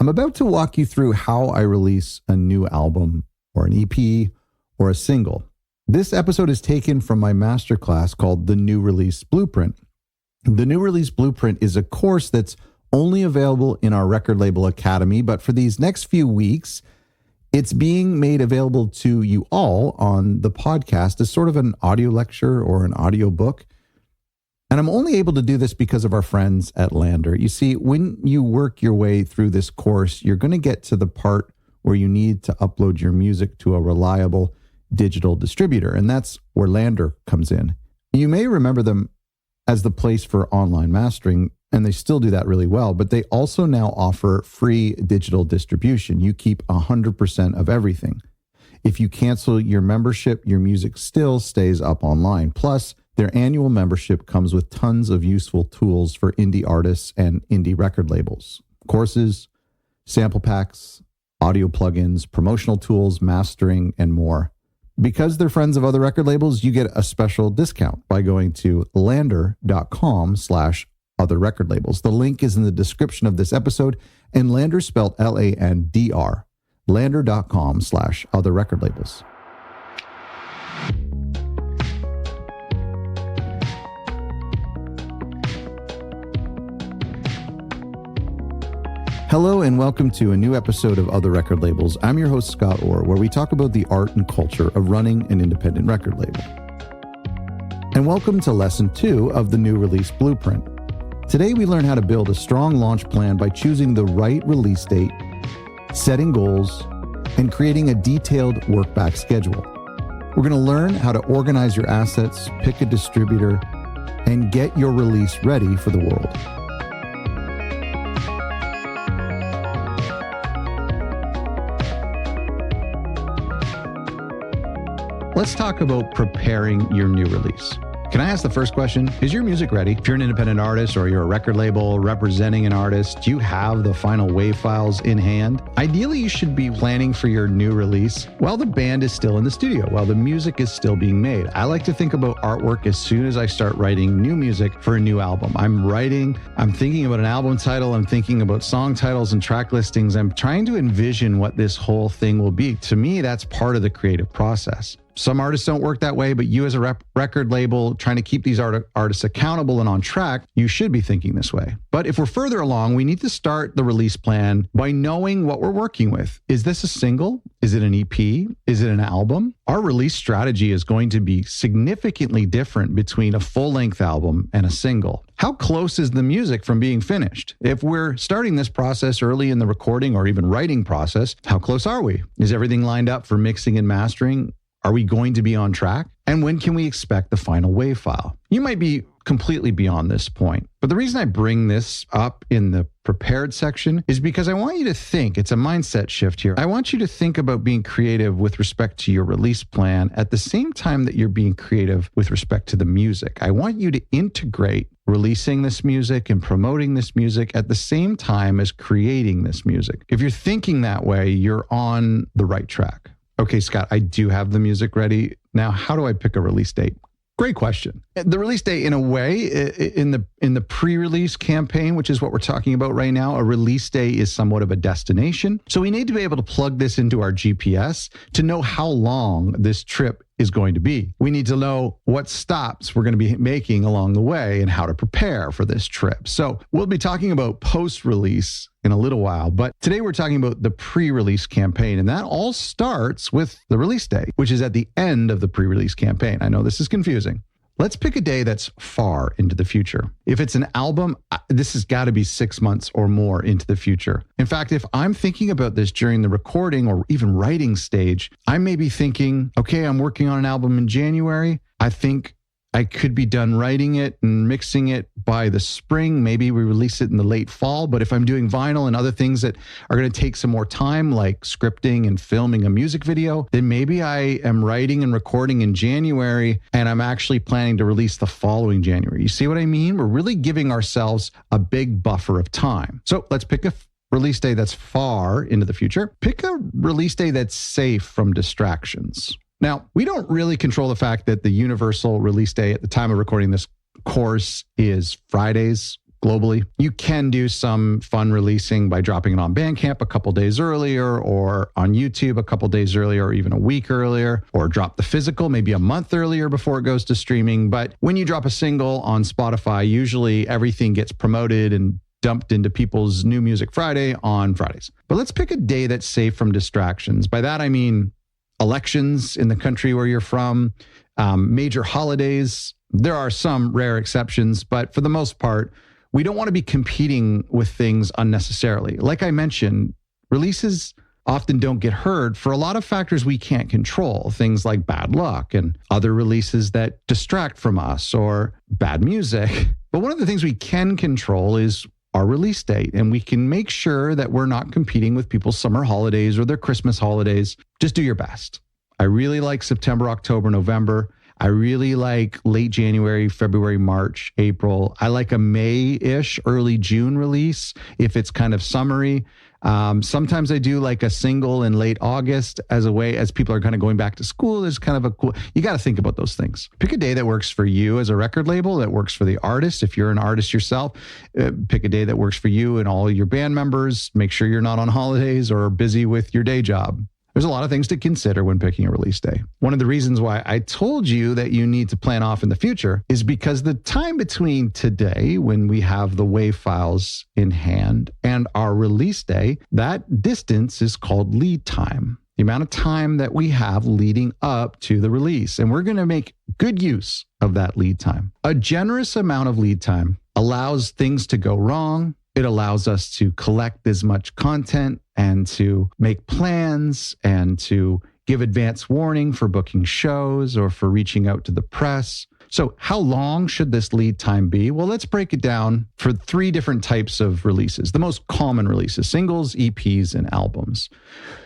I'm about to walk you through how I release a new album or an EP or a single. This episode is taken from my masterclass called The New Release Blueprint. The New Release Blueprint is a course that's only available in our record label academy, but for these next few weeks, it's being made available to you all on the podcast as sort of an audio lecture or an audio book. And I'm only able to do this because of our friends at LANDR. You see, when you work your way through this course, you're going to get to the part where you need to upload your music to a reliable digital distributor. And that's where LANDR comes in. You may remember them as the place for online mastering, and they still do that really well, but they also now offer free digital distribution. You keep 100% of everything. If you cancel your membership, your music still stays up online. Plus, their annual membership comes with tons of useful tools for indie artists and indie record labels. Courses, sample packs, audio plugins, promotional tools, mastering, and more. Because they're friends of other record labels, you get a special discount by going to landr.com/other record labels. The link is in the description of this episode, and LANDR spelled LANDR. landr.com/other record labels. Hello and welcome to a new episode of Other Record Labels. I'm your host, Scott Orr, where we talk about the art and culture of running an independent record label. And welcome to Lesson 2 of the New Release Blueprint. Today we learn how to build a strong launch plan by choosing the right release date, setting goals, and creating a detailed workback schedule. We're going to learn how to organize your assets, pick a distributor, and get your release ready for the world. Let's talk about preparing your new release. Can I ask the first question? Is your music ready? If you're an independent artist or you're a record label representing an artist, do you have the final WAV files in hand? Ideally, you should be planning for your new release while the band is still in the studio, while the music is still being made. I like to think about artwork as soon as I start writing new music for a new album. I'm thinking about an album title, I'm thinking about song titles and track listings. I'm trying to envision what this whole thing will be. To me, that's part of the creative process. Some artists don't work that way, but you as a record label trying to keep these artists accountable and on track, you should be thinking this way. But if we're further along, we need to start the release plan by knowing what we're working with. Is this a single? Is it an EP? Is it an album? Our release strategy is going to be significantly different between a full-length album and a single. How close is the music from being finished? If we're starting this process early in the recording or even writing process, how close are we? Is everything lined up for mixing and mastering? Are we going to be on track? And when can we expect the final WAV file? You might be completely beyond this point, but the reason I bring this up in the prepared section is because I want you to think, it's a mindset shift here. I want you to think about being creative with respect to your release plan at the same time that you're being creative with respect to the music. I want you to integrate releasing this music and promoting this music at the same time as creating this music. If you're thinking that way, you're on the right track. Okay, Scott, I do have the music ready. Now, how do I pick a release date? Great question. The release date, in a way, in the pre-release campaign, which is what we're talking about right now, a release day is somewhat of a destination. So we need to be able to plug this into our GPS to know how long this trip is going to be. We need to know what stops we're going to be making along the way and how to prepare for this trip. So we'll be talking about post-release in a little while, but today we're talking about the pre-release campaign, and that all starts with the release day, which is at the end of the pre-release campaign. I know this is confusing. Let's pick a day that's far into the future. If it's an album, this has got to be 6 months or more into the future. In fact, if I'm thinking about this during the recording or even writing stage, I may be thinking, okay, I'm working on an album in January. I think I could be done writing it and mixing it by the spring. Maybe we release it in the late fall. But if I'm doing vinyl and other things that are going to take some more time, like scripting and filming a music video, then maybe I am writing and recording in January and I'm actually planning to release the following January. You see what I mean? We're really giving ourselves a big buffer of time. So let's pick a release day that's far into the future. Pick a release day that's safe from distractions. Now, we don't really control the fact that the universal release day at the time of recording this course is Fridays, globally. You can do some fun releasing by dropping it on Bandcamp a couple days earlier, or on YouTube a couple days earlier, or even a week earlier, or drop the physical maybe a month earlier before it goes to streaming. But when you drop a single on Spotify, usually everything gets promoted and dumped into people's New Music Friday on Fridays. But let's pick a day that's safe from distractions. By that, I mean elections in the country where you're from, major holidays. There are some rare exceptions, but for the most part, we don't want to be competing with things unnecessarily. Like I mentioned, releases often don't get heard for a lot of factors we can't control, things like bad luck and other releases that distract from us or bad music. But one of the things we can control is our release date, and we can make sure that we're not competing with people's summer holidays or their Christmas holidays. Just do your best. I really like September, October, November. I really like late January, February, March, April. I like a May-ish, early June release if it's kind of summery. Sometimes I do like a single in late August as a way, as people are kind of going back to school. There's kind of a cool, you got to think about those things. Pick a day that works for you as a record label, that works for the artist. If you're an artist yourself, pick a day that works for you and all your band members. Make sure you're not on holidays or busy with your day job. There's a lot of things to consider when picking a release day. One of the reasons why I told you that you need to plan off in the future is because the time between today, when we have the WAV files in hand, and our release day, that distance is called lead time. The amount of time that we have leading up to the release. And we're going to make good use of that lead time. A generous amount of lead time allows things to go wrong. It allows us to collect as much content and to make plans and to give advance warning for booking shows or for reaching out to the press. So how long should this lead time be? Well, let's break it down for 3 different types of releases. The most common releases: singles, EPs, and albums.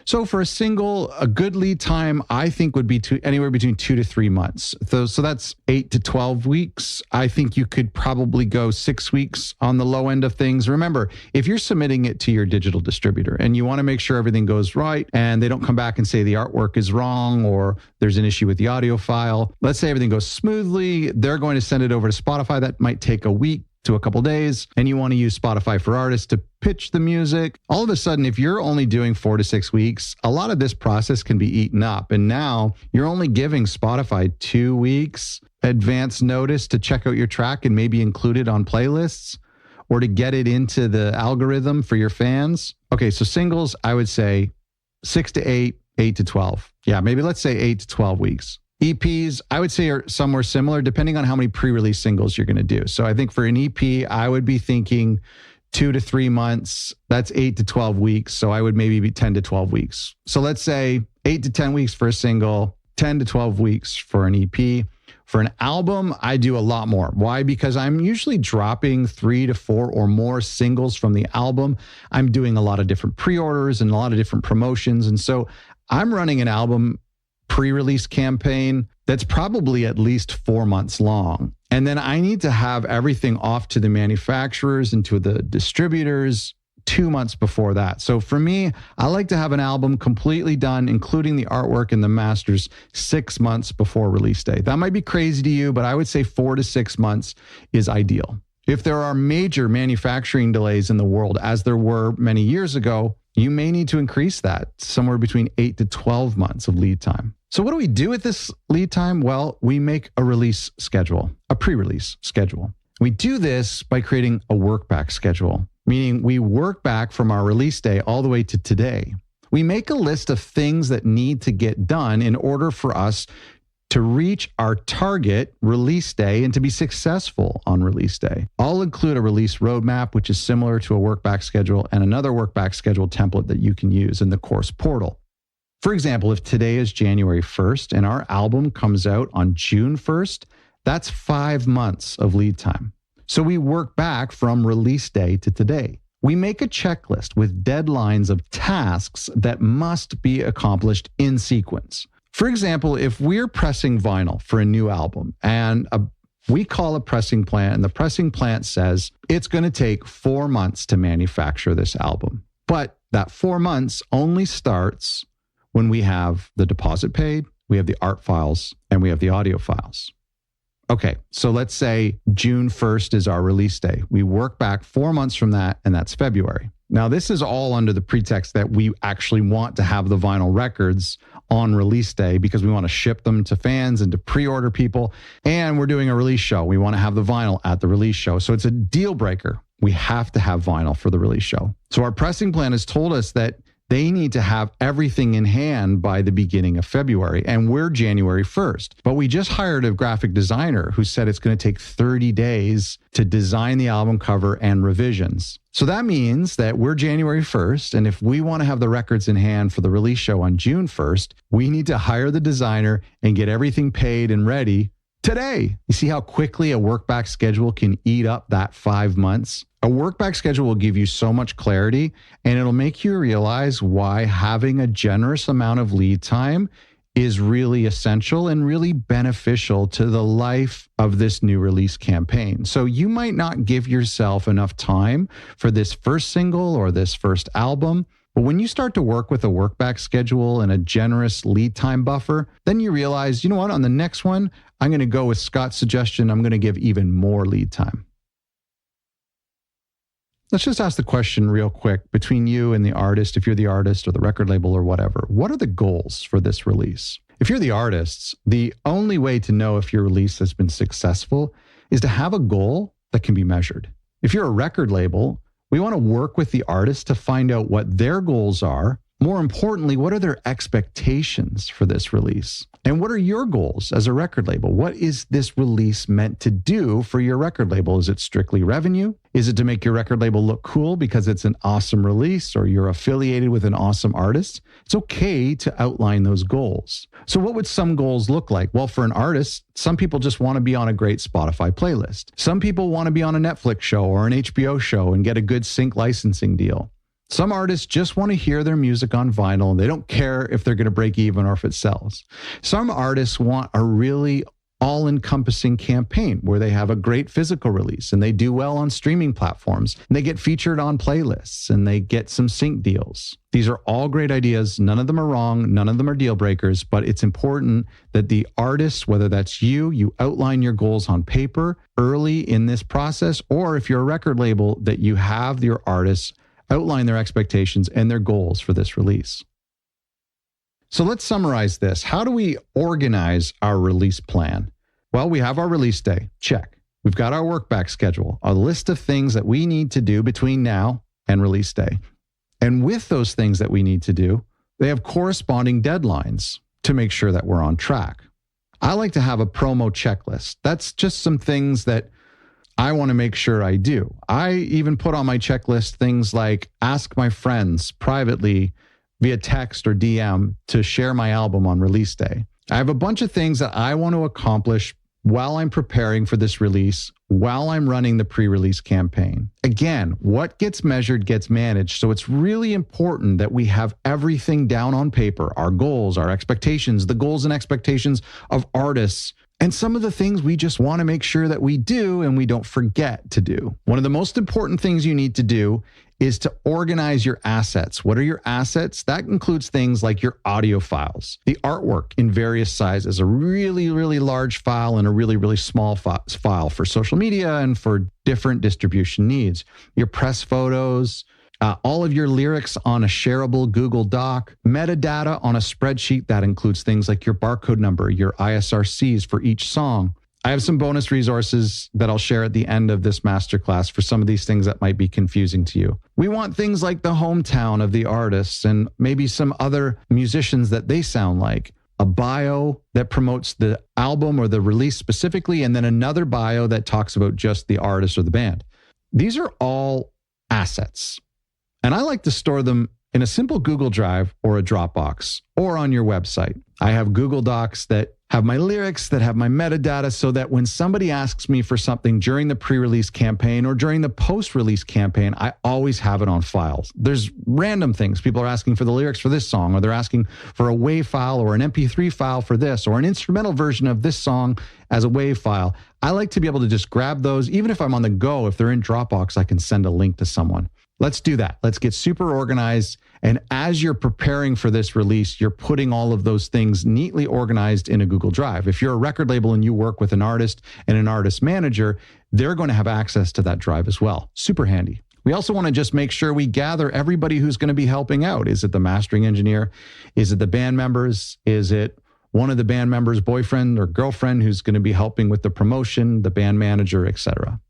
So for a single, a good lead time, I think, would be anywhere between 2 to 3 months. So that's 8 to 12 weeks. I think you could probably go 6 weeks on the low end of things. Remember, if you're submitting it to your digital distributor and you want to make sure everything goes right and they don't come back and say the artwork is wrong or there's an issue with the audio file, let's say everything goes smoothly, they're going to send it over to Spotify. That might take a week to a couple days, and you want to use Spotify for Artists to pitch the music. All of a sudden, if you're only doing 4 to 6 weeks, a lot of this process can be eaten up. And now you're only giving Spotify 2 weeks advance notice to check out your track and maybe include it on playlists or to get it into the algorithm for your fans. Okay, so singles, I would say 6 to 8, 8 to 12. Yeah, maybe let's say 8 to 12 weeks. EPs, I would say, are somewhere similar depending on how many pre-release singles you're going to do. So I think for an EP, I would be thinking 2 to 3 months. That's 8 to 12 weeks. So I would maybe be 10 to 12 weeks. So let's say 8 to 10 weeks for a single, 10 to 12 weeks for an EP. For an album, I do a lot more. Why? Because I'm usually dropping 3 to 4 or more singles from the album. I'm doing a lot of different pre-orders and a lot of different promotions. And so I'm running an album pre-release campaign that's probably at least 4 months long. And then I need to have everything off to the manufacturers and to the distributors 2 months before that. So for me, I like to have an album completely done, including the artwork and the masters, 6 months before release day. That might be crazy to you, but I would say 4 to 6 months is ideal. If there are major manufacturing delays in the world, as there were many years ago, you may need to increase that somewhere between 8 to 12 months of lead time. So what do we do with this lead time? Well, we make a release schedule, a pre-release schedule. We do this by creating a workback schedule, meaning we work back from our release day all the way to today. We make a list of things that need to get done in order for us to reach our target release day and to be successful on release day. I'll include a release roadmap, which is similar to a workback schedule, and another workback schedule template that you can use in the course portal. For example, if today is January 1st and our album comes out on June 1st, that's 5 months of lead time. So we work back from release day to today. We make a checklist with deadlines of tasks that must be accomplished in sequence. For example, if we're pressing vinyl for a new album and we call a pressing plant and the pressing plant says it's going to take 4 months to manufacture this album, but that 4 months only starts when we have the deposit paid, we have the art files, and we have the audio files. Okay, so let's say June 1st is our release day. We work back 4 months from that, and that's February. Now, this is all under the pretext that we actually want to have the vinyl records on release day because we want to ship them to fans and to pre-order people. And we're doing a release show. We want to have the vinyl at the release show. So it's a deal breaker. We have to have vinyl for the release show. So our pressing plan has told us that they need to have everything in hand by the beginning of February, and we're January 1st. But we just hired a graphic designer who said it's going to take 30 days to design the album cover and revisions. So that means that we're January 1st, and if we want to have the records in hand for the release show on June 1st, we need to hire the designer and get everything paid and ready today. You see how quickly a workback schedule can eat up that 5 months? A workback schedule will give you so much clarity, and it'll make you realize why having a generous amount of lead time is really essential and really beneficial to the life of this new release campaign. So you might not give yourself enough time for this first single or this first album, but when you start to work with a workback schedule and a generous lead time buffer, then you realize, you know what, on the next one, I'm going to go with Scott's suggestion. I'm going to give even more lead time. Let's just ask the question real quick between you and the artist, if you're the artist or the record label or whatever, what are the goals for this release? If you're the artists, the only way to know if your release has been successful is to have a goal that can be measured. If you're a record label, we want to work with the artist to find out what their goals are. More importantly, what are their expectations for this release? And what are your goals as a record label? What is this release meant to do for your record label? Is it strictly revenue? Is it to make your record label look cool because it's an awesome release or you're affiliated with an awesome artist? It's okay to outline those goals. So what would some goals look like? Well, for an artist, some people just want to be on a great Spotify playlist. Some people want to be on a Netflix show or an HBO show and get a good sync licensing deal. Some artists just want to hear their music on vinyl and they don't care if they're going to break even or if it sells. Some artists want a really all-encompassing campaign where they have a great physical release and they do well on streaming platforms and they get featured on playlists and they get some sync deals. These are all great ideas. None of them are wrong. None of them are deal breakers, but it's important that the artist, whether that's you outline your goals on paper early in this process, or if you're a record label, that you have your artists outline their expectations and their goals for this release. So let's summarize this. How do we organize our release plan? Well, we have our release day. Check. We've got our workback schedule, a list of things that we need to do between now and release day. And with those things that we need to do, they have corresponding deadlines to make sure that we're on track. I like to have a promo checklist. That's just some things that I want to make sure I do. I even put on my checklist things like ask my friends privately via text or DM to share my album on release day. I have a bunch of things that I want to accomplish while I'm preparing for this release, while I'm running the pre-release campaign. Again, what gets measured gets managed. So it's really important that we have everything down on paper, our goals, our expectations, the goals and expectations of artists, and some of the things we just want to make sure that we do and we don't forget to do. One of the most important things you need to do is to organize your assets. What are your assets? That includes things like your audio files, the artwork in various sizes, a really, really large file and a really, really small file for social media and for different distribution needs, your press photos, all of your lyrics on a shareable Google Doc, metadata on a spreadsheet that includes things like your barcode number, your ISRCs for each song. I have some bonus resources that I'll share at the end of this masterclass for some of these things that might be confusing to you. We want things like the hometown of the artists and maybe some other musicians that they sound like, a bio that promotes the album or the release specifically, and then another bio that talks about just the artist or the band. These are all assets. And I like to store them in a simple Google Drive or a Dropbox or on your website. I have Google Docs that have my lyrics, that have my metadata, so that when somebody asks me for something during the pre-release campaign or during the post-release campaign, I always have it on files. There's random things. People are asking for the lyrics for this song, or they're asking for a WAV file or an MP3 file for this, or an instrumental version of this song as a WAV file. I like to be able to just grab those. Even if I'm on the go, if they're in Dropbox, I can send a link to someone. Let's do that. Let's get super organized. And as you're preparing for this release, you're putting all of those things neatly organized in a Google Drive. If you're a record label and you work with an artist and an artist manager, they're going to have access to that drive as well. Super handy. We also want to just make sure we gather everybody who's going to be helping out. Is it the mastering engineer? Is it the band members? Is it one of the band members' boyfriend or girlfriend who's going to be helping with the promotion, the band manager, etc.?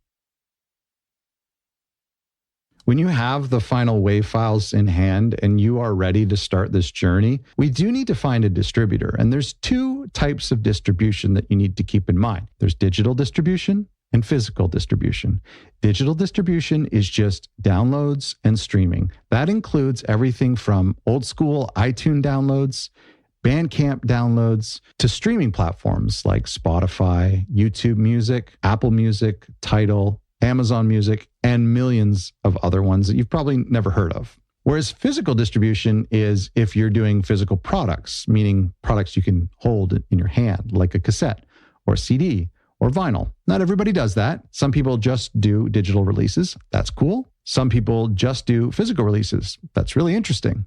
When you have the final WAV files in hand and you are ready to start this journey, we do need to find a distributor. And there's two types of distribution that you need to keep in mind. There's digital distribution and physical distribution. Digital distribution is just downloads and streaming. That includes everything from old school iTunes downloads, Bandcamp downloads, to streaming platforms like Spotify, YouTube Music, Apple Music, Tidal, Amazon Music, and millions of other ones that you've probably never heard of. Whereas physical distribution is if you're doing physical products, meaning products you can hold in your hand, like a cassette or CD or vinyl. Not everybody does that. Some people just do digital releases. That's cool. Some people just do physical releases. That's really interesting.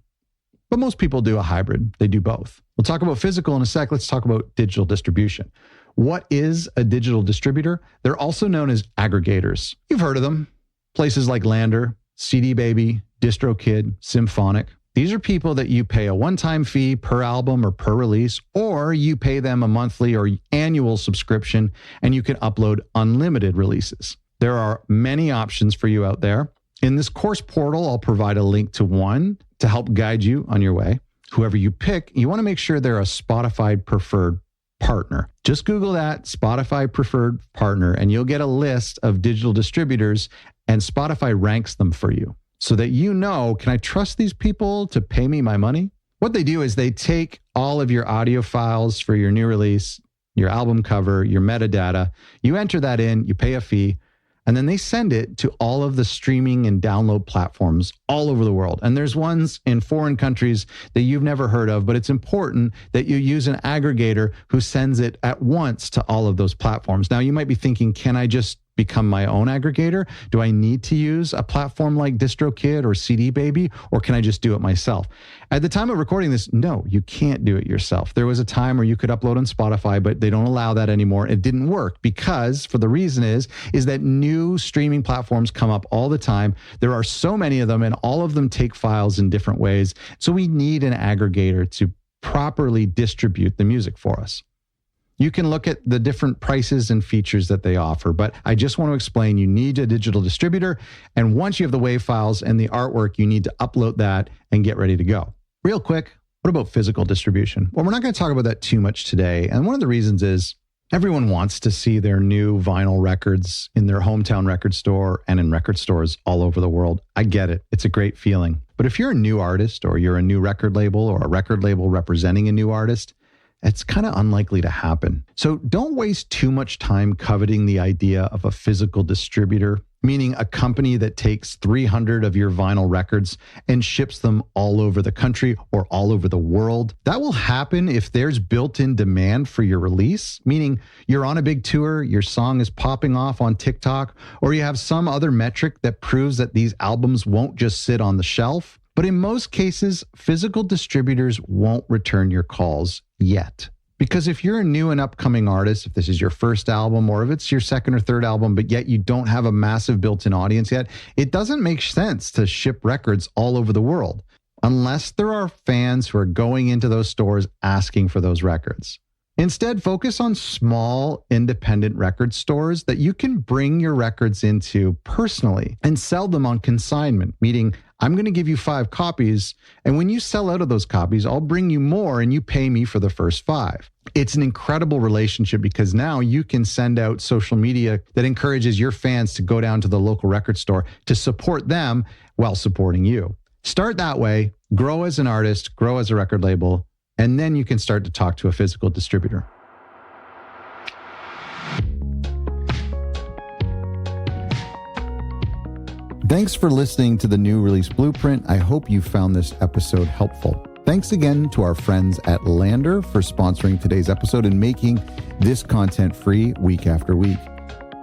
But most people do a hybrid. They do both. We'll talk about physical in a sec. Let's talk about digital distribution. What is a digital distributor? They're also known as aggregators. You've heard of them. Places like LANDR, CD Baby, DistroKid, Symphonic. These are people that you pay a one-time fee per album or per release, or you pay them a monthly or annual subscription, and you can upload unlimited releases. There are many options for you out there. In this course portal, I'll provide a link to one to help guide you on your way. Whoever you pick, you want to make sure they're a Spotify preferred partner. Just Google that, Spotify preferred partner, and you'll get a list of digital distributors, and Spotify ranks them for you so that you know, can I trust these people to pay me my money? What they do is they take all of your audio files for your new release, your album cover, your metadata, you enter that in, you pay a fee, and then they send it to all of the streaming and download platforms all over the world. And there's ones in foreign countries that you've never heard of, but it's important that you use an aggregator who sends it at once to all of those platforms. Now, you might be thinking, can I just become my own aggregator? Do I need to use a platform like DistroKid or CD Baby, or can I just do it myself? At the time of recording this, no, you can't do it yourself. There was a time where you could upload on Spotify, but they don't allow that anymore. It didn't work because, for the reason is that new streaming platforms come up all the time. There are so many of them, and all of them take files in different ways. So we need an aggregator to properly distribute the music for us. You can look at the different prices and features that they offer, but I just want to explain you need a digital distributor. And once you have the WAV files and the artwork, you need to upload that and get ready to go. Real quick, what about physical distribution? Well, we're not going to talk about that too much today. And one of the reasons is everyone wants to see their new vinyl records in their hometown record store and in record stores all over the world. I get it. It's a great feeling. But if you're a new artist or you're a new record label or a record label representing a new artist, it's kind of unlikely to happen. So don't waste too much time coveting the idea of a physical distributor, meaning a company that takes 300 of your vinyl records and ships them all over the country or all over the world. That will happen if there's built-in demand for your release, meaning you're on a big tour, your song is popping off on TikTok, or you have some other metric that proves that these albums won't just sit on the shelf. But in most cases, physical distributors won't return your calls yet. Because if you're a new and upcoming artist, if this is your first album or if it's your second or third album, but yet you don't have a massive built-in audience yet, it doesn't make sense to ship records all over the world unless there are fans who are going into those stores asking for those records. Instead, focus on small, independent record stores that you can bring your records into personally and sell them on consignment, meaning I'm going to give you 5 copies, and when you sell out of those copies, I'll bring you more and you pay me for the first 5. It's an incredible relationship because now you can send out social media that encourages your fans to go down to the local record store to support them while supporting you. Start that way, grow as an artist, grow as a record label, and then you can start to talk to a physical distributor. Thanks for listening to the New Release Blueprint. I hope you found this episode helpful. Thanks again to our friends at LANDR for sponsoring today's episode and making this content free week after week.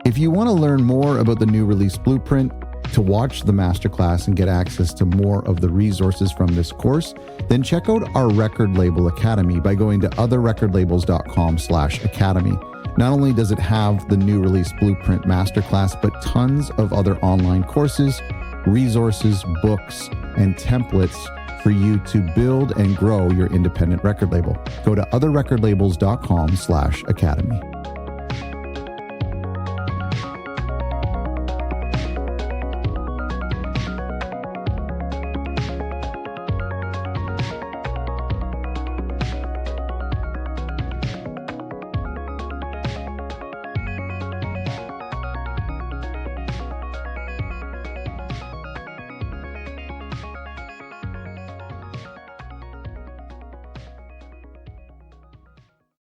If you want to learn more about the New Release Blueprint, To watch the masterclass and get access to more of the resources from this course, then check out our Record Label Academy by going to otherrecordlabels.com/academy. Not only does it have the new release blueprint masterclass, but tons of other online courses, resources, books, and templates for you to build and grow your independent record label. Go to otherrecordlabels.com/academy.